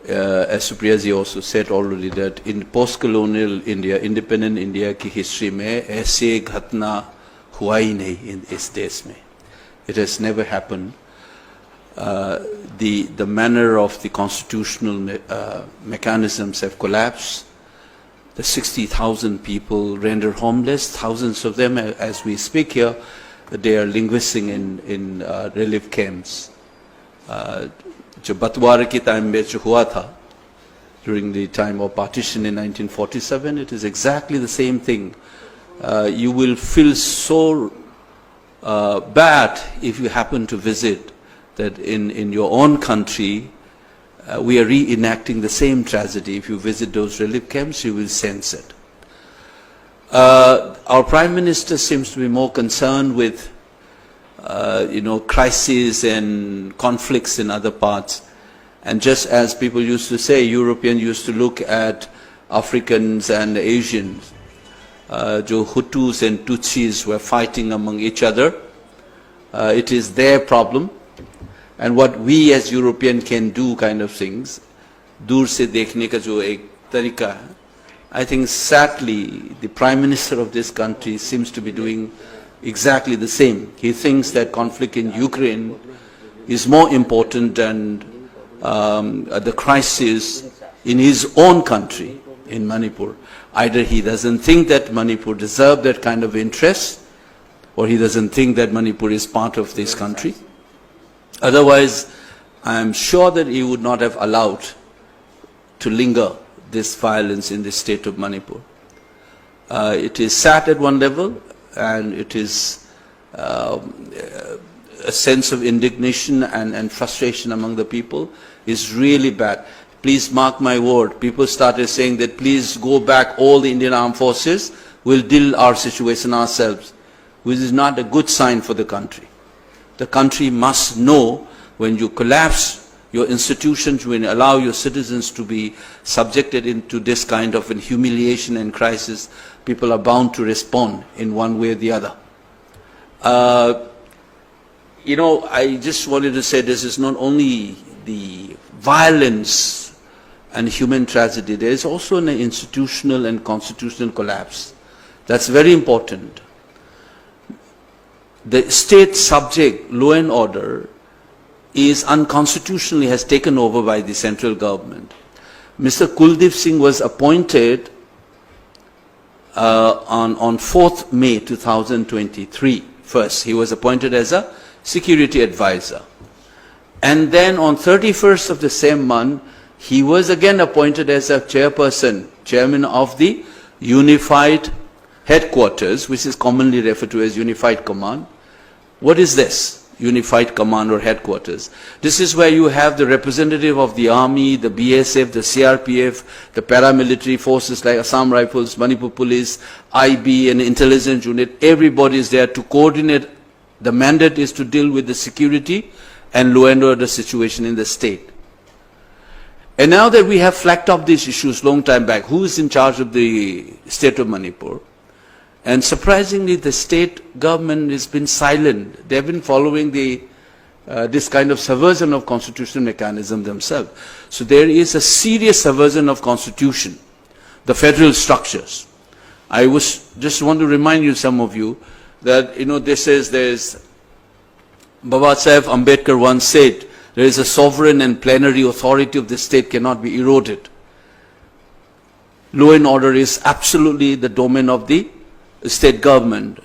as Supriya ji also said already, that in post-colonial India, independent India की history में ऐसे घटना हुआ ही नहीं in इस देश में. It has never happened. The manner of the constitutional mechanisms have collapsed. The 60,000 people rendered homeless, thousands of them, as we speak here, they are languishing in relief camps. जो बंटवारे की टाइम में जो हुआ था, during the time of partition in 1947, it is exactly the same thing. You will feel so bad if you happen to visit that in your own country we are reenacting the same tragedy. If you visit those relief camps, you will sense it. Our Prime Minister seems to be more concerned with crises and conflicts in other parts. And just as people used to say, Europeans used to look at Africans and Asians, jo Hutus and Tutsis were fighting among each other. It is their problem. And what we as European can do, kind of things, दूर से देखने का जो एक तरीका है, I think sadly the Prime Minister of this country seems to be doing exactly the same. He thinks that conflict in Ukraine is more important than the crisis in his own country, in Manipur. Either he doesn't think that Manipur deserves that kind of interest, or he doesn't think that Manipur is part of this country. Otherwise, I am sure that he would not have allowed to linger this violence in the state of Manipur. It is sad at one level, and it is a sense of indignation and frustration among the people is really bad. Please mark my word, people started saying that please go back all the Indian armed forces, we'll deal our situation ourselves, which is not a good sign for the country. The country must know when you collapse your institutions, when you allow your citizens to be subjected into this kind of humiliation and crisis, people are bound to respond in one way or the other. I just wanted to say this is not only the violence and human tragedy, there is also an institutional and constitutional collapse. That's very important. The state subject, law and order, is unconstitutionally has taken over by the central government. Mr. Kuldeep Singh was appointed on 4th May 2023. First, he was appointed as a security advisor. And then on 31st of the same month, he was again appointed as a chairman of the Unified Headquarters, which is commonly referred to as Unified Command. What is this? Unified Command or Headquarters. This is where you have the representative of the Army, the BSF, the CRPF, the paramilitary forces like Assam Rifles, Manipur Police, IB and intelligence unit. Everybody is there to coordinate. The mandate is to deal with the security and law and order situation in the state. And now that we have flagged up these issues long time back, who is in charge of the state of Manipur? And surprisingly, the state government has been silent. They have been following this kind of subversion of constitutional mechanism themselves. So there is a serious subversion of constitution, the federal structures. I just want to remind you, some of you, that there's Baba Saheb Ambedkar once said, there is a sovereign and plenary authority of the state cannot be eroded. Law and order is absolutely the domain of the state government.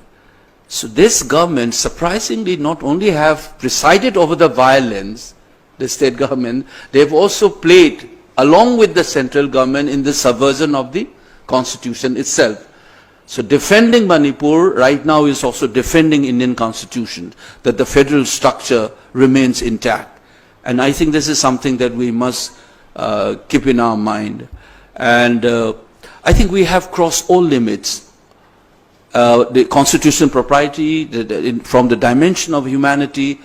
So this government surprisingly not only have presided over the violence, the state government, they have also played along with the central government in the subversion of the constitution itself. So defending Manipur right now is also defending Indian constitution, that the federal structure remains intact. And I think this is something that we must keep in our mind. And I think we have crossed all limits. The constitutional propriety, from the dimension of humanity,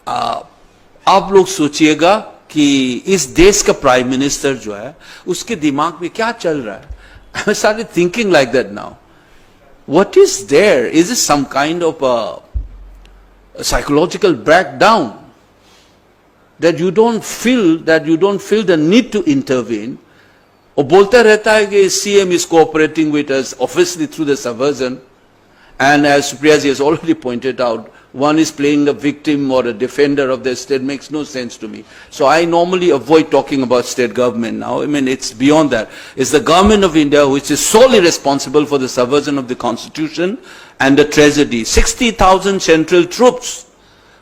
आप लोग सोचिएगा कि इस देश का prime minister जो है उसके दिमाग में क्या चल रहा है? I started thinking like that now. What is there? Is it some kind of a psychological breakdown? that you don't feel the need to intervene. वो बोलता रहता है कि CM is cooperating with us, obviously through the subversion, and as Supriyaji has already pointed out, one is playing a victim or a defender of the state. Makes no sense to me. So I normally avoid talking about state government now. I mean, it's beyond that. It's the government of India which is solely responsible for the subversion of the constitution and the tragedy. 60,000 central troops.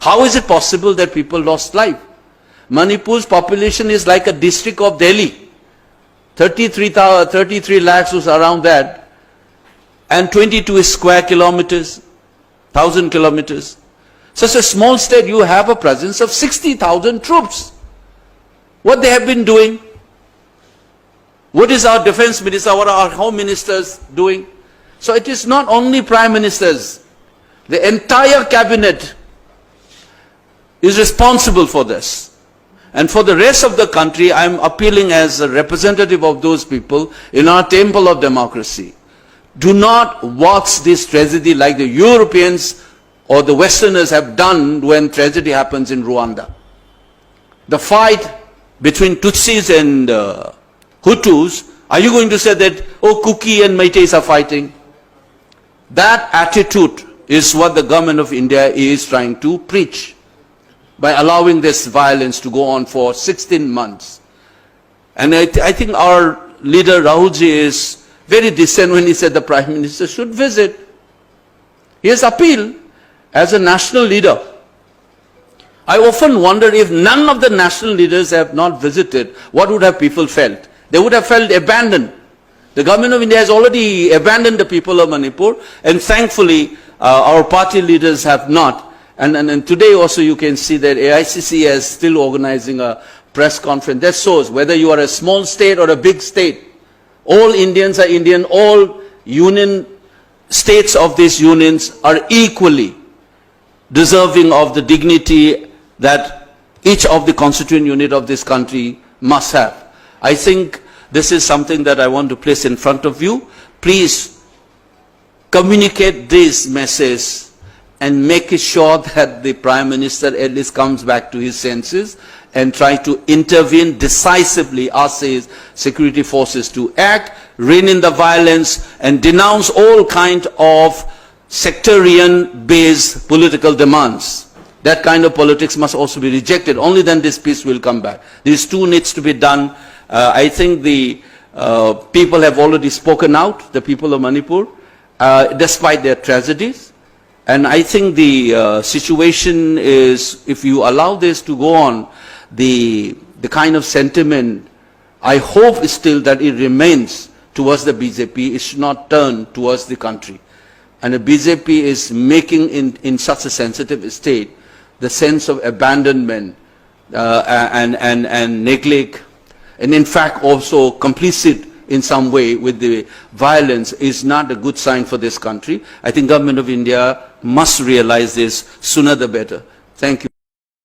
How is it possible that people lost life? Manipur's population is like a district of Delhi. 33 lakhs was around that, and 22 square kilometers, 1,000 kilometers. Such a small state, you have a presence of 60,000 troops. What they have been doing? What is our defense minister, what are our home ministers doing? So it is not only prime ministers, the entire cabinet is responsible for this. And for the rest of the country, I am appealing as a representative of those people in our temple of democracy. Do not watch this tragedy like the Europeans or the Westerners have done when tragedy happens in Rwanda. The fight between Tutsis and Hutus, are you going to say that, oh, Kuki and Meiteis are fighting? That attitude is what the government of India is trying to preach by allowing this violence to go on for 16 months. And I think our leader Rahulji is very decent when he said the Prime Minister should visit. He has appealed as a national leader. I often wonder if none of the national leaders have not visited, what would have people felt? They would have felt abandoned. The government of India has already abandoned the people of Manipur, and thankfully our party leaders have not. And today also you can see that AICC is still organizing a press conference. That shows whether you are a small state or a big state, all Indians are Indian, all union states of these unions are equally deserving of the dignity that each of the constituent unit of this country must have. I think this is something that I want to place in front of you. Please communicate this message and make sure that the Prime Minister at least comes back to his senses and try to intervene decisively, ask his security forces to act, rein in the violence, and denounce all kind of sectarian-based political demands. That kind of politics must also be rejected. Only then this peace will come back. These two needs to be done. I think the people have already spoken out, the people of Manipur, despite their tragedies. And I think the situation is, if you allow this to go on, the kind of sentiment, I hope still that it remains towards the BJP. It should not turn towards the country. And the BJP is making in such a sensitive state the sense of abandonment and neglect, and in fact also complicit in some way with the violence is not a good sign for this country. I think government of India must realize this sooner the better. Thank you.